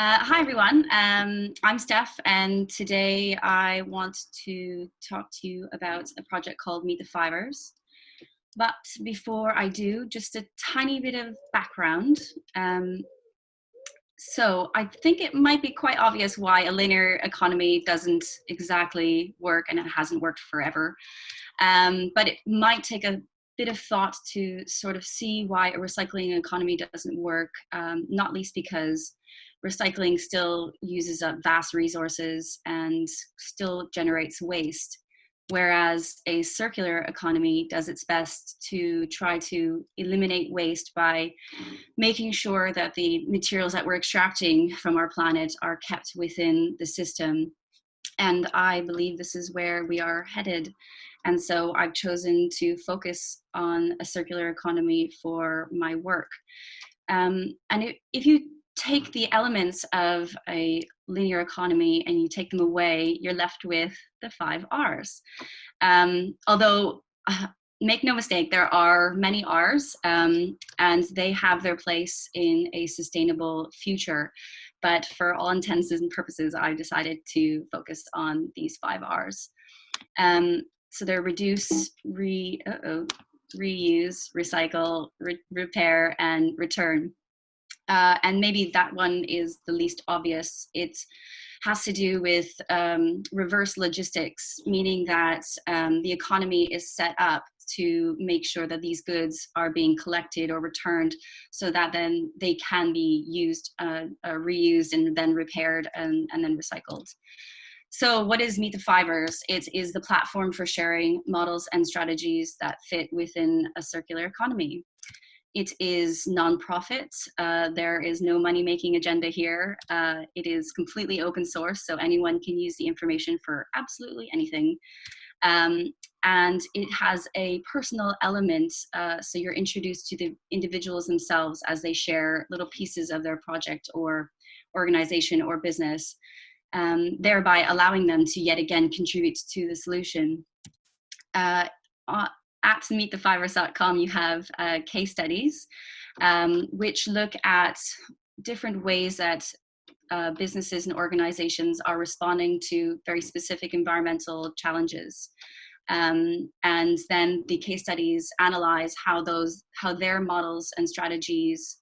Hi everyone, I'm Steph, and today I want to talk to you about a project called meetthefiveRs. But before I do, just a tiny bit of background. So I think it might be quite obvious why a linear economy doesn't exactly work, and it hasn't worked forever. But it might take a bit of thought to sort of see why a recycling economy doesn't work, not least because recycling still uses up vast resources and still generates waste, whereas a circular economy does its best to try to eliminate waste by making sure that the materials that we're extracting from our planet are kept within the system. And I believe this is where we are headed. And so I've chosen to focus on a circular economy for my work. If you take the elements of a linear economy and you take them away, you're left with the 5 Rs. Although, make no mistake, there are many Rs, and they have their place in a sustainable future. But for all intents and purposes, I decided to focus on these 5 Rs. So they're reduce, reuse, recycle, repair, and return. And maybe that one is the least obvious. It has to do with reverse logistics, meaning that the economy is set up to make sure that these goods are being collected or returned so that then they can be used, reused, and then repaired and then recycled. So what is meetthefiveRs? It is the platform for sharing models and strategies that fit within a circular economy. It is nonprofit. There is no money-making agenda here. It is completely open source, so anyone can use the information for absolutely anything. And it has a personal element, so you're introduced to the individuals themselves as they share little pieces of their project or organization or business, thereby allowing them to yet again contribute to the solution. At meetthefiveRs.com, you have case studies, which look at different ways that businesses and organizations are responding to very specific environmental challenges. And then the case studies analyze how their models and strategies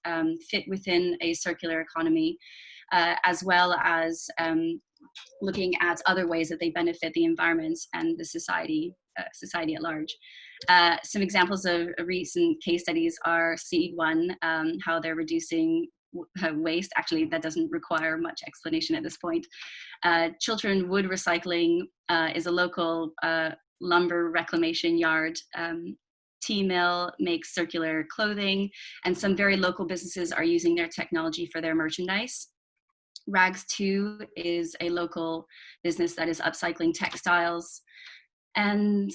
fit within a circular economy, as well as looking at other ways that they benefit the environment and the society at large. Some examples of recent case studies are Seed One, how they're reducing waste. Actually, that doesn't require much explanation at this point. Chiltern Wood Recycling is a local lumber reclamation yard. T-Mill makes circular clothing, and some very local businesses are using their technology for their merchandise. Rags 2 is a local business that is upcycling textiles. And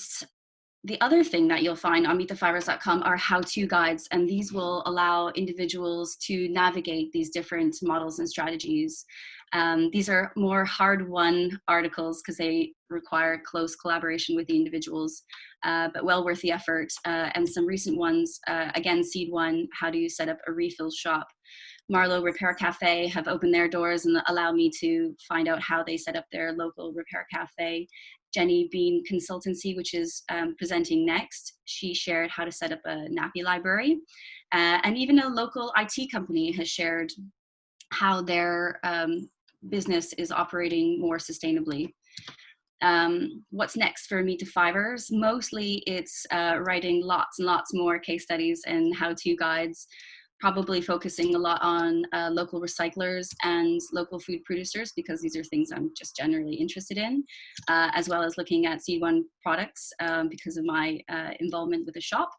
the other thing that you'll find on meetthefiveRs.com are how-to guides, and these will allow individuals to navigate these different models and strategies. These are more hard-won articles because they require close collaboration with the individuals, but well worth the effort. And some recent ones, again, Seed One, how do you set up a refill shop? Marlow Repair Cafe have opened their doors and allow me to find out how they set up their local repair cafe. Jenny Bean Consultancy, which is presenting next, she shared how to set up a nappy library. And even a local IT company has shared how their business is operating more sustainably. What's next for meetthefiveRs? Mostly it's writing lots and lots more case studies and how-to guides, probably focusing a lot on local recyclers and local food producers, because these are things I'm just generally interested in, as well as looking at Seed One products because of my involvement with the shop.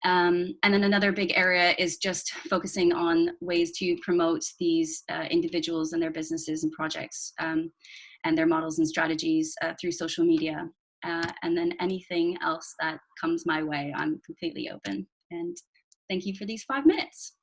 And then another big area is just focusing on ways to promote these individuals and their businesses and projects and their models and strategies through social media. And then anything else that comes my way, I'm completely open. And thank you for these 5 minutes.